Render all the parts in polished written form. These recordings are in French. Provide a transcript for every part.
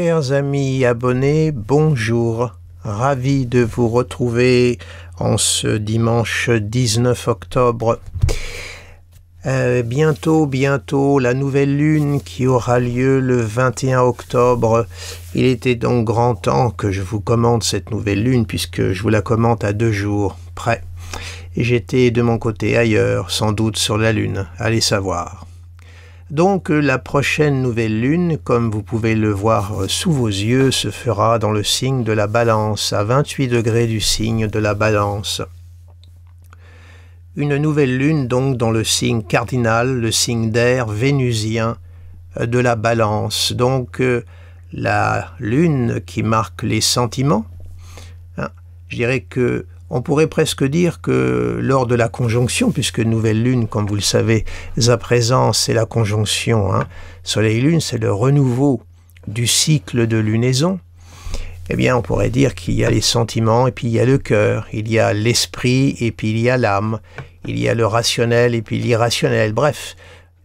Chers amis abonnés, bonjour. Ravi de vous retrouver en ce dimanche 19 octobre. Bientôt, la nouvelle lune qui aura lieu le 21 octobre. Il était donc grand temps que je vous commente cette nouvelle lune puisque je vous la commente à 2 jours près. Et j'étais de mon côté ailleurs, sans doute sur la lune, allez savoir. Donc la prochaine nouvelle lune, comme vous pouvez le voir sous vos yeux, se fera dans le signe de la Balance, à 28 degrés du signe de la Balance. Une nouvelle lune donc dans le signe cardinal, le signe d'air vénusien de la Balance. Donc la lune qui marque les sentiments. Je dirais que on pourrait presque dire que lors de la conjonction, puisque nouvelle lune, comme vous le savez à présent, c'est la conjonction Soleil-Lune, c'est le renouveau du cycle de lunaison, eh bien on pourrait dire qu'il y a les sentiments et puis il y a le cœur, il y a l'esprit et puis il y a l'âme, il y a le rationnel et puis l'irrationnel, bref,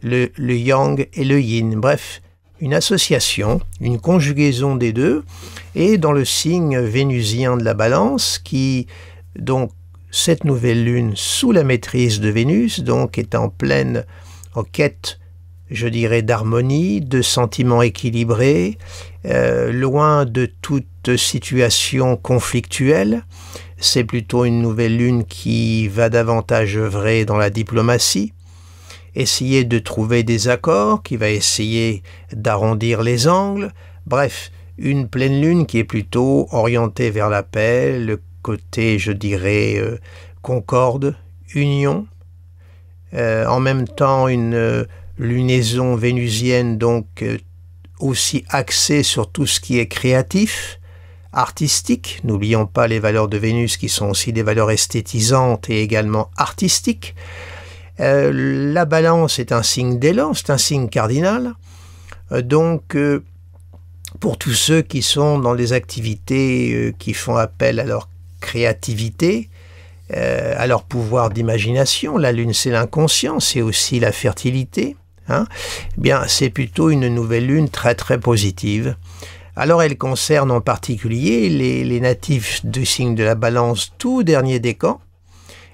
le yang et le yin, bref, une association, une conjugaison des deux, et dans le signe vénusien de la Balance qui... Donc, cette nouvelle lune, sous la maîtrise de Vénus, donc est en quête, je dirais, d'harmonie, de sentiments équilibrés, loin de toute situation conflictuelle. C'est plutôt une nouvelle lune qui va davantage œuvrer dans la diplomatie, essayer de trouver des accords, qui va essayer d'arrondir les angles. Bref, une pleine lune qui est plutôt orientée vers la paix, le côté, je dirais, concorde, union, en même temps une lunaison vénusienne donc aussi axée sur tout ce qui est créatif, artistique, n'oublions pas les valeurs de Vénus qui sont aussi des valeurs esthétisantes et également artistiques. La Balance est un signe d'élan, c'est un signe cardinal, donc pour tous ceux qui sont dans des activités qui font appel à leur créativité, à leur pouvoir d'imagination. La lune, c'est l'inconscient, c'est aussi la fertilité. Eh bien, c'est plutôt une nouvelle lune très très positive. Alors, elle concerne en particulier les natifs du signe de la Balance, tout dernier décan,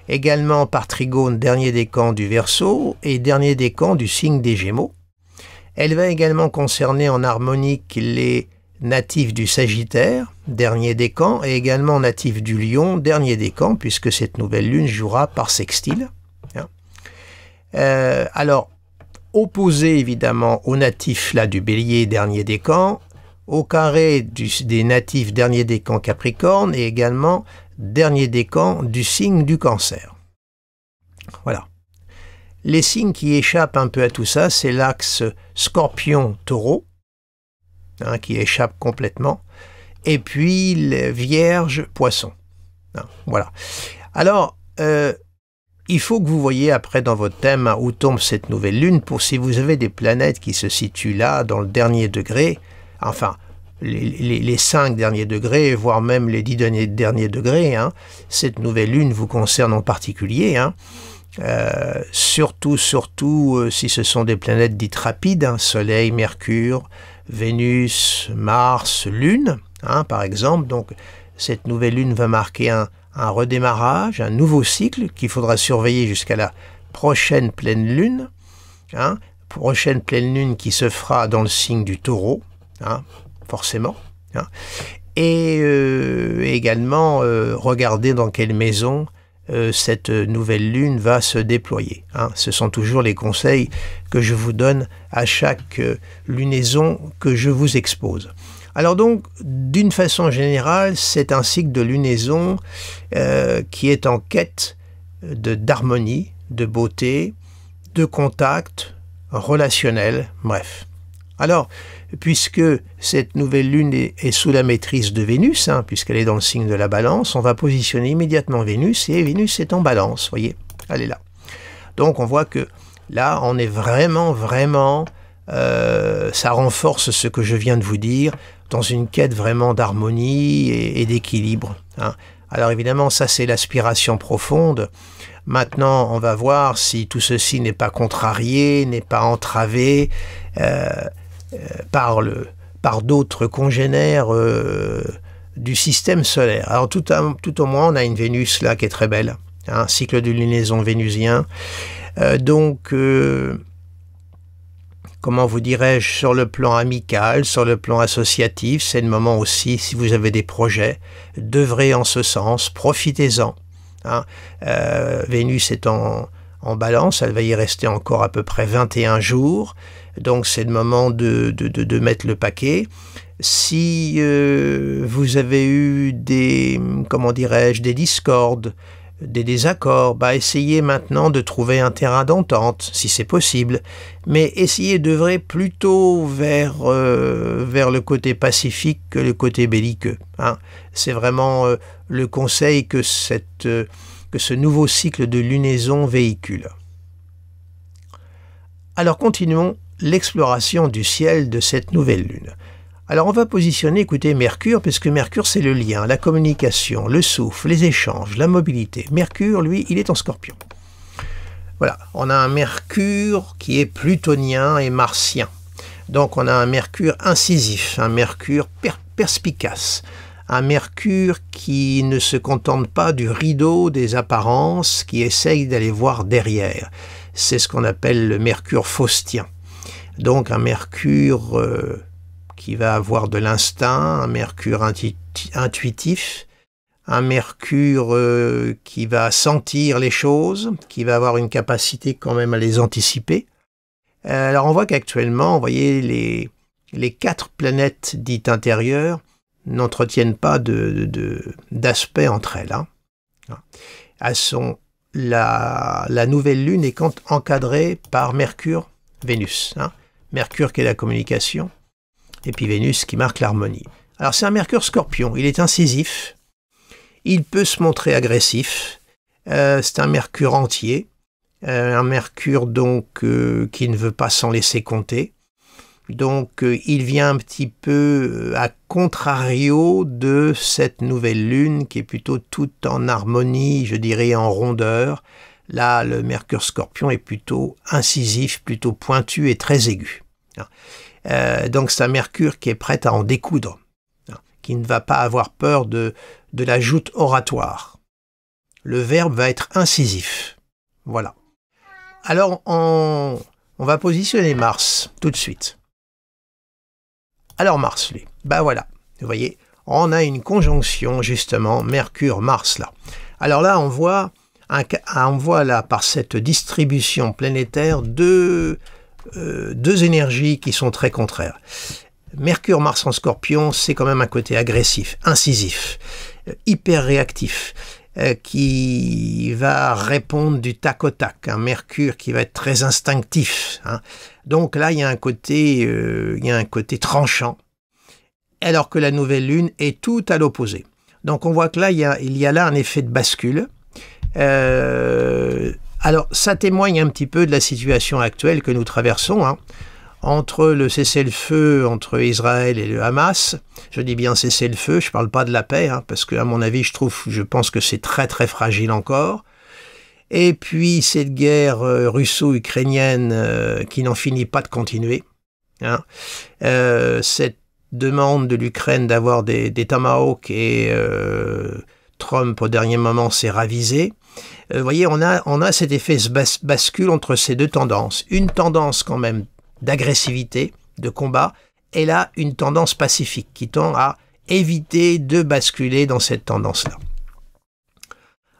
également par trigone dernier décan du Verseau et dernier décan du signe des Gémeaux. Elle va également concerner en harmonique les natif du Sagittaire, dernier décan, et également natif du Lion, dernier décan, puisque cette nouvelle lune jouera par sextile. Alors, opposé évidemment au natif là, du Bélier, dernier décan, au carré des natifs dernier décan Capricorne, et également dernier décan du signe du Cancer. Voilà. Les signes qui échappent un peu à tout ça, c'est l'axe Scorpion-Taureau, qui échappe complètement, et puis le Vierge Poisson. Voilà. Alors, il faut que vous voyez après dans votre thème où tombe cette nouvelle lune, pour si vous avez des planètes qui se situent là, dans le dernier degré, enfin, les 5 derniers degrés, voire même les 10 derniers degrés, cette nouvelle lune vous concerne en particulier, surtout si ce sont des planètes dites rapides, Soleil, Mercure, Vénus, Mars, Lune, par exemple. Donc, cette nouvelle lune va marquer un redémarrage, un nouveau cycle qu'il faudra surveiller jusqu'à la prochaine pleine lune. Prochaine pleine lune qui se fera dans le signe du Taureau, forcément. Et également, regarder dans quelle maison cette nouvelle lune va se déployer. Ce sont toujours les conseils que je vous donne à chaque lunaison que je vous expose. Alors donc, d'une façon générale, c'est un cycle de lunaison qui est en quête d'harmonie, de beauté, de contact relationnel, bref. Alors, puisque cette nouvelle lune est sous la maîtrise de Vénus, puisqu'elle est dans le signe de la Balance, on va positionner immédiatement Vénus, et Vénus est en Balance, voyez, elle est là. Donc on voit que là, on est vraiment, ça renforce ce que je viens de vous dire, dans une quête vraiment d'harmonie et d'équilibre. Alors évidemment, ça c'est l'aspiration profonde. Maintenant, on va voir si tout ceci n'est pas contrarié, n'est pas entravé par par d'autres congénères du système solaire. Alors tout au moins, on a une Vénus là qui est très belle, un cycle de lunaison vénusien. Comment vous dirais-je, sur le plan amical, sur le plan associatif, c'est le moment aussi, si vous avez des projets, d'œuvrer en ce sens, profitez-en. Vénus est en balance, elle va y rester encore à peu près 21 jours, donc c'est le moment de mettre le paquet. Si vous avez eu des discordes, des désaccords, essayez maintenant de trouver un terrain d'entente, si c'est possible, mais essayez d'œuvrer plutôt vers le côté pacifique que le côté belliqueux. C'est vraiment le conseil que ce nouveau cycle de lunaison véhicule. Alors continuons l'exploration du ciel de cette nouvelle lune. Alors on va positionner, écoutez, Mercure, puisque Mercure c'est le lien, la communication, le souffle, les échanges, la mobilité. Mercure, lui, il est en Scorpion. Voilà, on a un Mercure qui est plutonien et martien. Donc on a un Mercure incisif, un Mercure perspicace, un Mercure qui ne se contente pas du rideau des apparences, qui essaye d'aller voir derrière. C'est ce qu'on appelle le Mercure faustien. Donc un Mercure qui va avoir de l'instinct, un Mercure intuitif, un Mercure qui va sentir les choses, qui va avoir une capacité quand même à les anticiper. Alors on voit qu'actuellement, vous voyez, les 4 planètes dites intérieures n'entretiennent pas d'aspect entre elles. La nouvelle lune est encadrée par Mercure, Vénus. Mercure qui est la communication, et puis Vénus qui marque l'harmonie. Alors c'est un Mercure Scorpion, il est incisif, il peut se montrer agressif, c'est un Mercure entier, un Mercure donc qui ne veut pas s'en laisser compter, donc il vient un petit peu à contrario de cette nouvelle lune qui est plutôt toute en harmonie, je dirais en rondeur. Là le Mercure Scorpion est plutôt incisif, plutôt pointu et très aigu. Donc c'est un Mercure qui est prêt à en découdre, qui ne va pas avoir peur de la joute oratoire. Le verbe va être incisif. Voilà. Alors on va positionner Mars tout de suite. Alors Mars, lui, voilà, vous voyez, on a une conjonction justement Mercure-Mars là. Alors là on voit là par cette distribution planétaire deux énergies qui sont très contraires. Mercure-Mars en Scorpion, c'est quand même un côté agressif, incisif, hyper réactif, qui va répondre du tac au tac. Un Mercure qui va être très instinctif. Donc là, il y a un côté tranchant, alors que la nouvelle lune est tout à l'opposé. Donc on voit que là, il y a là un effet de bascule. Alors, ça témoigne un petit peu de la situation actuelle que nous traversons, entre le cessez-le-feu entre Israël et le Hamas. Je dis bien cessez-le-feu, je ne parle pas de la paix, parce que à mon avis, je pense que c'est très très fragile encore. Et puis cette guerre russo-ukrainienne qui n'en finit pas de continuer. Cette demande de l'Ukraine d'avoir des Tomahawks et Trump au dernier moment s'est ravisé. Vous voyez, on a cet effet bascule entre ces deux tendances. Une tendance quand même d'agressivité, de combat, et là une tendance pacifique qui tend à éviter de basculer dans cette tendance-là.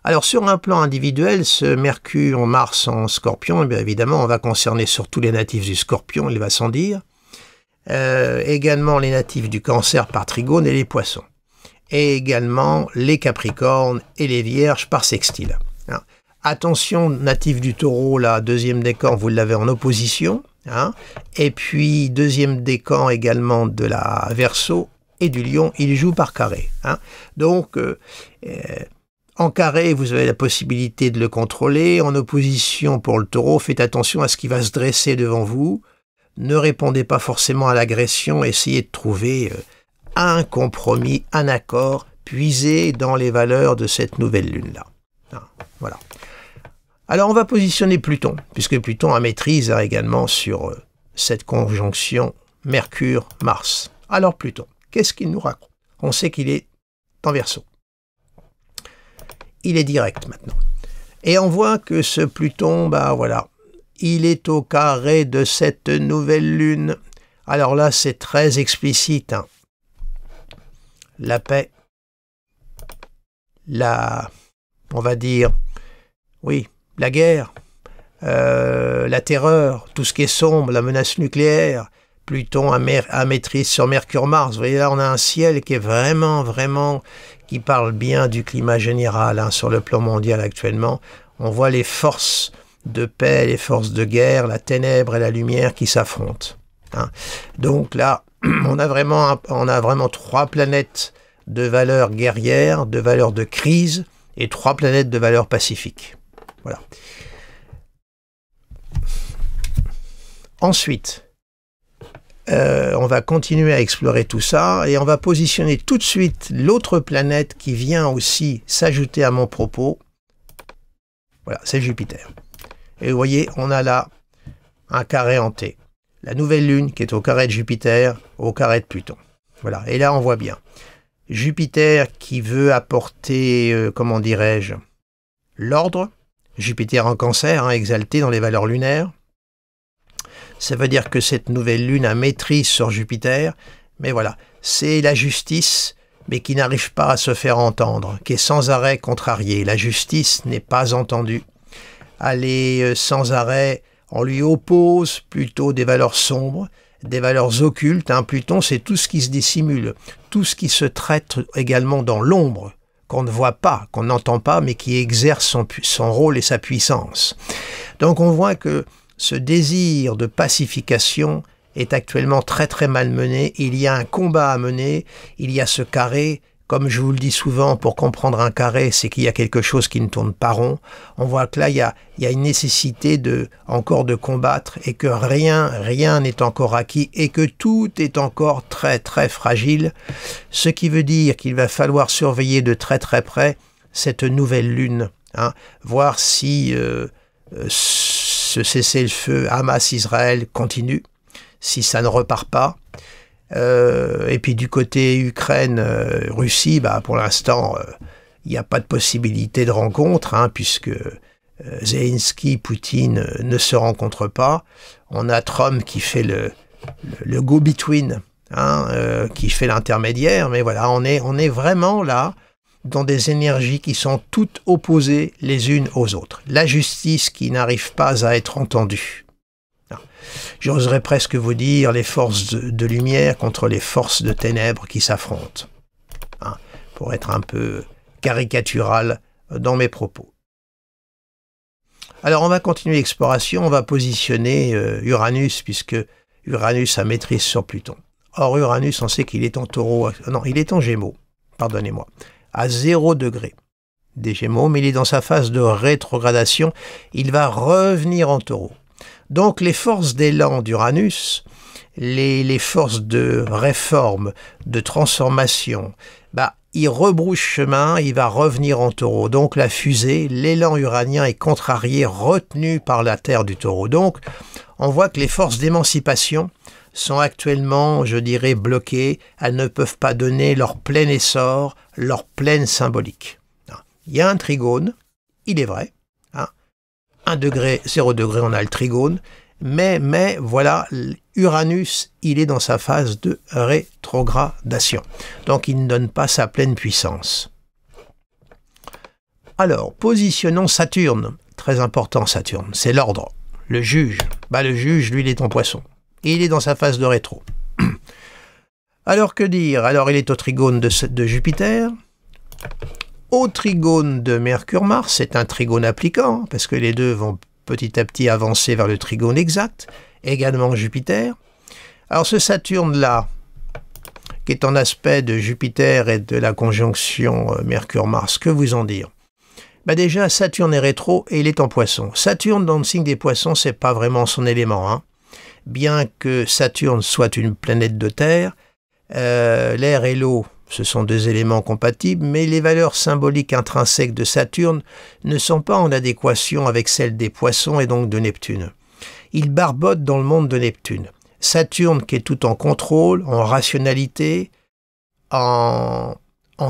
Alors sur un plan individuel, ce Mercure-Mars en Scorpion, eh bien évidemment, on va concerner surtout les natifs du Scorpion, il va sans dire. Également les natifs du Cancer par Trigone et les Poissons. Et également les Capricornes et les Vierges par sextile. Attention, natifs du Taureau, là, deuxième décan, vous l'avez en opposition. Et puis deuxième décan également de la Verseau et du Lion, il joue par carré. Donc en carré, vous avez la possibilité de le contrôler. En opposition pour le Taureau, faites attention à ce qui va se dresser devant vous. Ne répondez pas forcément à l'agression, essayez de trouver un compromis, un accord, puisé dans les valeurs de cette nouvelle lune-là. Voilà. Alors on va positionner Pluton, puisque Pluton a maîtrise également sur cette conjonction Mercure-Mars. Alors Pluton, qu'est-ce qu'il nous raconte? On sait qu'il est en Verseau. Il est direct maintenant. Et on voit que ce Pluton, voilà, il est au carré de cette nouvelle lune. Alors là, c'est très explicite. Hein. La paix, on va dire, oui, la guerre, la terreur, tout ce qui est sombre, la menace nucléaire, Pluton à maîtrise sur Mercure-Mars. Vous voyez là, on a un ciel qui est vraiment, qui parle bien du climat général hein, sur le plan mondial actuellement. On voit les forces de paix, les forces de guerre, la ténèbre et la lumière qui s'affrontent. Hein. Donc là, on a vraiment 3 planètes de valeur guerrière, de valeur de crise, et 3 planètes de valeur pacifique. Voilà. Ensuite, on va continuer à explorer tout ça et on va positionner tout de suite l'autre planète qui vient aussi s'ajouter à mon propos. Voilà, c'est Jupiter. Et vous voyez, on a là un carré en T. La nouvelle lune qui est au carré de Jupiter, au carré de Pluton. Voilà, et là on voit bien. Jupiter qui veut apporter, comment dirais-je, l'ordre. Jupiter en Cancer, hein, exalté dans les valeurs lunaires. Ça veut dire que cette nouvelle lune a maîtrise sur Jupiter, mais voilà, c'est la justice, mais qui n'arrive pas à se faire entendre, qui est sans arrêt contrariée. La justice n'est pas entendue. Elle est sans arrêt, on lui oppose plutôt des valeurs sombres, des valeurs occultes. Hein. Pluton, c'est tout ce qui se dissimule, tout ce qui se traite également dans l'ombre, qu'on ne voit pas, qu'on n'entend pas, mais qui exerce son rôle et sa puissance. Donc on voit que ce désir de pacification est actuellement très mal mené. Il y a un combat à mener, il y a ce carré. Comme je vous le dis souvent, pour comprendre un carré, c'est qu'il y a quelque chose qui ne tourne pas rond. On voit que là, il y a une nécessité encore de combattre et que rien n'est encore acquis et que tout est encore très fragile. Ce qui veut dire qu'il va falloir surveiller de très près cette nouvelle lune, hein, voir si ce cessez-le-feu Hamas-Israël continue, si ça ne repart pas. Et puis du côté Ukraine-Russie, pour l'instant, il n'y a pas de possibilité de rencontre, hein, puisque Zelensky, Poutine ne se rencontrent pas. On a Trump qui fait le go-between, hein, qui fait l'intermédiaire, mais voilà, on est vraiment là dans des énergies qui sont toutes opposées les unes aux autres. La justice qui n'arrive pas à être entendue. J'oserais presque vous dire les forces de lumière contre les forces de ténèbres qui s'affrontent, hein, pour être un peu caricatural dans mes propos. Alors on va continuer l'exploration, on va positionner Uranus, puisque Uranus a maîtrise sur Pluton. Or Uranus, on sait qu'il est en Taureau, non, il est en Gémeaux, pardonnez-moi, à 0 degré des Gémeaux, mais il est dans sa phase de rétrogradation, il va revenir en Taureau. Donc les forces d'élan d'Uranus, les forces de réforme, de transformation, il rebrousse chemin, il va revenir en Taureau. Donc la fusée, l'élan uranien est contrarié, retenu par la Terre du Taureau. Donc on voit que les forces d'émancipation sont actuellement, je dirais, bloquées. Elles ne peuvent pas donner leur plein essor, leur pleine symbolique. Il y a un trigone, il est vrai. 1 degré, 0 degré, on a le trigone, mais voilà, Uranus, il est dans sa phase de rétrogradation. Donc il ne donne pas sa pleine puissance. Alors, positionnons Saturne. Très important Saturne, c'est l'ordre, le juge. Le juge, lui, il est en Poisson. Et il est dans sa phase de rétro. Alors que dire? Alors il est au trigone de Jupiter. Au trigone de Mercure-Mars, c'est un trigone appliquant, parce que les deux vont petit à petit avancer vers le trigone exact, également Jupiter. Alors ce Saturne-là, qui est en aspect de Jupiter et de la conjonction Mercure-Mars, que vous en dire? Déjà, Saturne est rétro et il est en Poisson. Saturne, dans le signe des Poissons, c'est pas vraiment son élément, hein. Bien que Saturne soit une planète de terre, l'air et l'eau, ce sont 2 éléments compatibles, mais les valeurs symboliques intrinsèques de Saturne ne sont pas en adéquation avec celles des Poissons et donc de Neptune. Il barbote dans le monde de Neptune. Saturne qui est tout en contrôle, en rationalité, en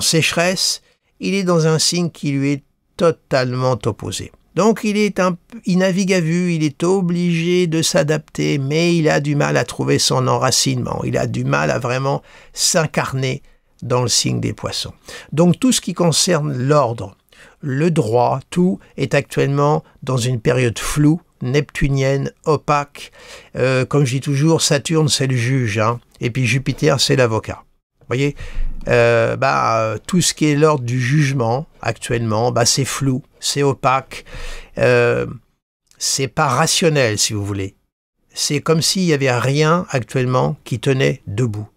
sécheresse, il est dans un signe qui lui est totalement opposé. Donc il navigue à vue, il est obligé de s'adapter, mais il a du mal à trouver son enracinement, il a du mal à vraiment s'incarner dans le signe des Poissons. Donc tout ce qui concerne l'ordre, le droit, tout est actuellement dans une période floue, neptunienne, opaque. Comme je dis toujours, Saturne c'est le juge, hein, et puis Jupiter c'est l'avocat. Vous voyez, tout ce qui est l'ordre du jugement actuellement, c'est flou, c'est opaque, c'est pas rationnel si vous voulez. C'est comme s'il n'y avait rien actuellement qui tenait debout.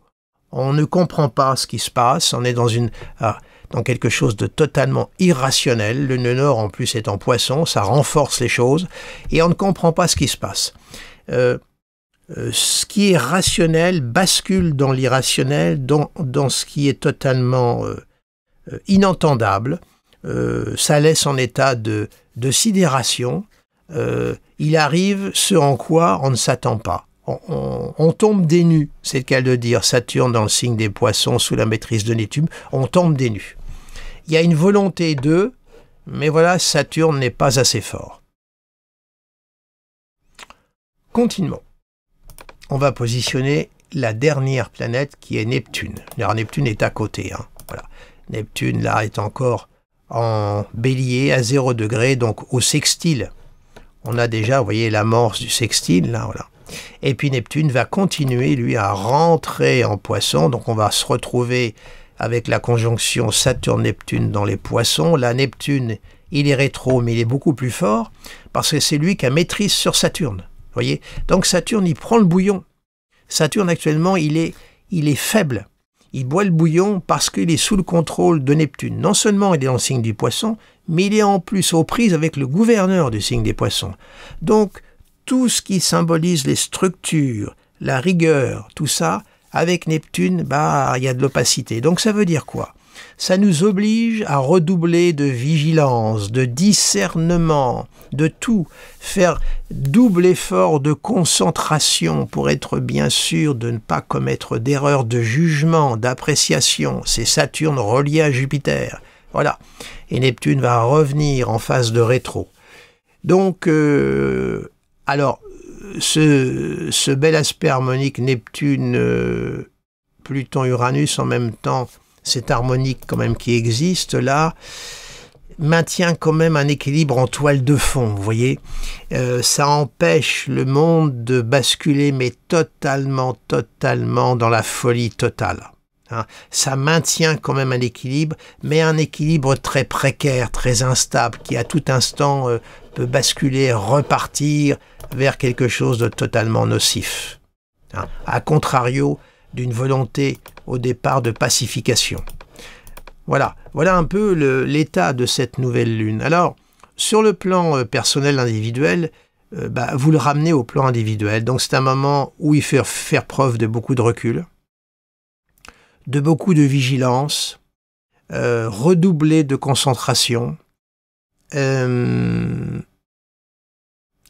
On ne comprend pas ce qui se passe, on est dans quelque chose de totalement irrationnel. Le nœud nord en plus est en Poisson, ça renforce les choses et on ne comprend pas ce qui se passe. Ce qui est rationnel bascule dans l'irrationnel, dans ce qui est totalement inentendable. Ça laisse en état de sidération. Il arrive ce en quoi on ne s'attend pas. On tombe des nues, c'est le cas de dire. Saturne dans le signe des Poissons sous la maîtrise de Neptune, on tombe des nues. Il y a une volonté d'eux, mais voilà, Saturne n'est pas assez fort. Continuons. On va positionner la dernière planète qui est Neptune. Alors Neptune est à côté. Hein. Voilà. Neptune, là, est encore en bélier à 0 degré, donc au sextile. On a déjà, vous voyez, l'amorce du sextile, là, voilà. Et puis Neptune va continuer, lui, à rentrer en Poisson. Donc on va se retrouver avec la conjonction Saturne-Neptune dans les Poissons. Là, Neptune, il est rétro, mais il est beaucoup plus fort, parce que c'est lui qui a maîtrise sur Saturne. Voyez, donc Saturne, il prend le bouillon. Saturne, actuellement, il est faible. Il boit le bouillon parce qu'il est sous le contrôle de Neptune. Non seulement il est dans le signe du Poisson, mais il est en plus aux prises avec le gouverneur du signe des Poissons. Donc, tout ce qui symbolise les structures, la rigueur, tout ça, avec Neptune, il y a de l'opacité. Donc, ça veut dire quoi? Ça nous oblige à redoubler de vigilance, de discernement, de tout, faire double effort de concentration pour être bien sûr de ne pas commettre d'erreurs de jugement, d'appréciation. C'est Saturne relié à Jupiter. Voilà. Et Neptune va revenir en phase de rétro. Donc, alors, ce bel aspect harmonique Neptune, Pluton-Uranus en même temps, cette harmonique quand même qui existe là, maintient quand même un équilibre en toile de fond, vous voyez. Ça empêche le monde de basculer, mais totalement dans la folie totale. Hein. Ça maintient quand même un équilibre, mais un équilibre très précaire, très instable, qui à tout instant peut basculer, repartir vers quelque chose de totalement nocif. Hein. À contrario d'une volonté au départ de pacification. Voilà un peu l'état de cette nouvelle lune. Alors, sur le plan personnel individuel, vous le ramenez au plan individuel. Donc c'est un moment où il faut faire preuve de beaucoup de recul, de beaucoup de vigilance, redoubler de concentration.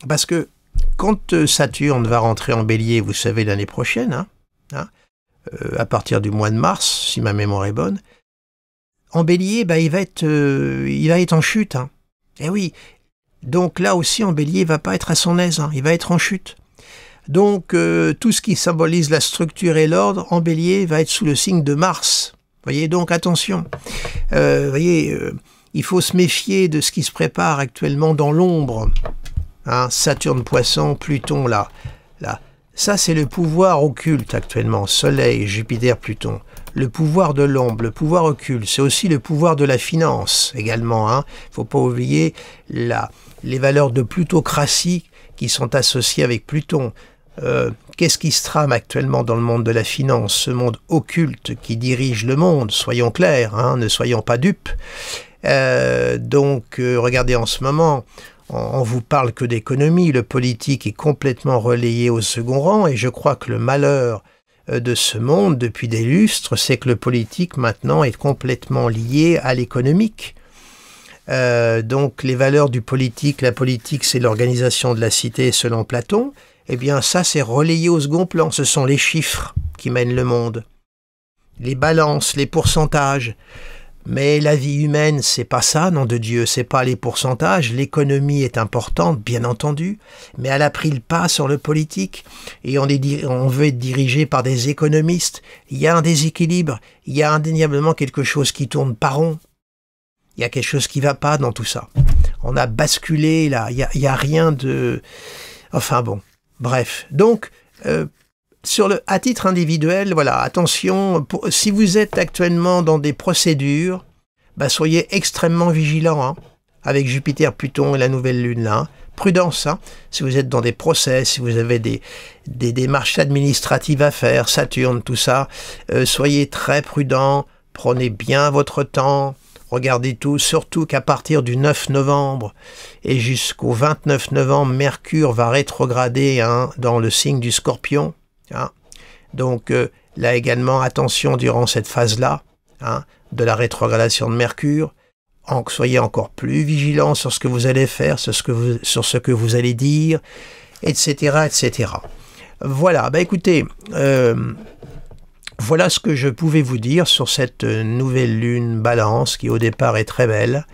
Parce que quand Saturne va rentrer en Bélier, vous savez, l'année prochaine, à partir du mois de mars, si ma mémoire est bonne, en Bélier, il va être en chute. Hein. Eh oui, donc là aussi, en Bélier, il va pas être à son aise, il va être en chute. Donc, tout ce qui symbolise la structure et l'ordre, en Bélier, va être sous le signe de Mars. Voyez, donc attention. Il faut se méfier de ce qui se prépare actuellement dans l'ombre. Hein, Saturne, Poisson, Pluton, là. Ça, c'est le pouvoir occulte actuellement, Soleil, Jupiter, Pluton. Le pouvoir de l'ombre, le pouvoir occulte, c'est aussi le pouvoir de la finance également. Il ne faut pas oublier les valeurs de plutocratie qui sont associées avec Pluton. Qu'est-ce qui se trame actuellement dans le monde de la finance, ce monde occulte qui dirige le monde? Soyons clairs, ne soyons pas dupes. Regardez en ce moment, on vous parle que d'économie, le politique est complètement relayé au second rang, et je crois que le malheur de ce monde depuis des lustres, c'est que le politique maintenant est complètement lié à l'économique. Donc les valeurs du politique, la politique c'est l'organisation de la cité selon Platon, eh bien ça c'est relayé au second plan, ce sont les chiffres qui mènent le monde. Les balances, les pourcentages. Mais la vie humaine, c'est pas ça, nom de Dieu, c'est pas les pourcentages. L'économie est importante, bien entendu, mais elle a pris le pas sur le politique et on veut être dirigé par des économistes. Il y a un déséquilibre, il y a indéniablement quelque chose qui tourne pas rond. Il y a quelque chose qui va pas dans tout ça. On a basculé là, il y a rien de... Enfin bon, bref. Donc, à titre individuel, voilà, attention, si vous êtes actuellement dans des procédures, soyez extrêmement vigilants, hein, avec Jupiter, Pluton et la nouvelle lune là. Hein. Prudence, hein, si vous êtes dans des procès, si vous avez des démarches administratives à faire, Saturne, tout ça, soyez très prudents, prenez bien votre temps, regardez tout, surtout qu'à partir du 9 novembre et jusqu'au 29 novembre, Mercure va rétrograder hein, dans le signe du Scorpion. Hein. Donc là également, attention durant cette phase-là hein, de la rétrogradation de Mercure. Soyez encore plus vigilants sur ce que vous allez faire, sur ce que vous allez dire, etc. etc. Voilà, écoutez, voilà ce que je pouvais vous dire sur cette nouvelle lune Balance qui au départ est très belle.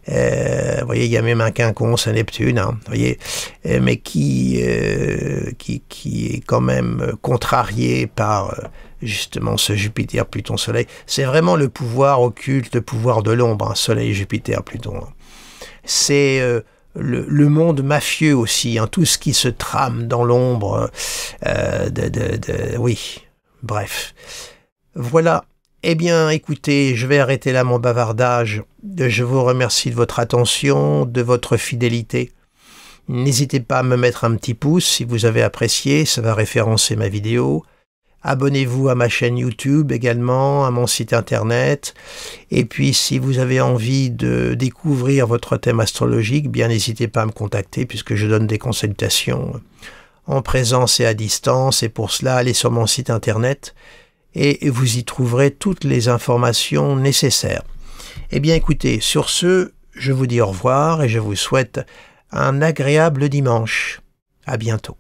Vous voyez, il y a même un quinconce à Neptune, hein, vous voyez, mais qui est quand même contrarié par justement ce Jupiter, Pluton, Soleil. C'est vraiment le pouvoir occulte, le pouvoir de l'ombre, hein, Soleil, Jupiter, Pluton. Hein. C'est le monde mafieux aussi, hein, tout ce qui se trame dans l'ombre. Oui, bref. Voilà. Eh bien, écoutez, je vais arrêter là mon bavardage. Je vous remercie de votre attention, de votre fidélité. N'hésitez pas à me mettre un petit pouce si vous avez apprécié, ça va référencer ma vidéo. Abonnez-vous à ma chaîne YouTube également, à mon site internet. Et puis, si vous avez envie de découvrir votre thème astrologique, bien n'hésitez pas à me contacter puisque je donne des consultations en présence et à distance. Et pour cela, allez sur mon site internet. Et vous y trouverez toutes les informations nécessaires. Eh bien écoutez, sur ce, je vous dis au revoir et je vous souhaite un agréable dimanche. À bientôt.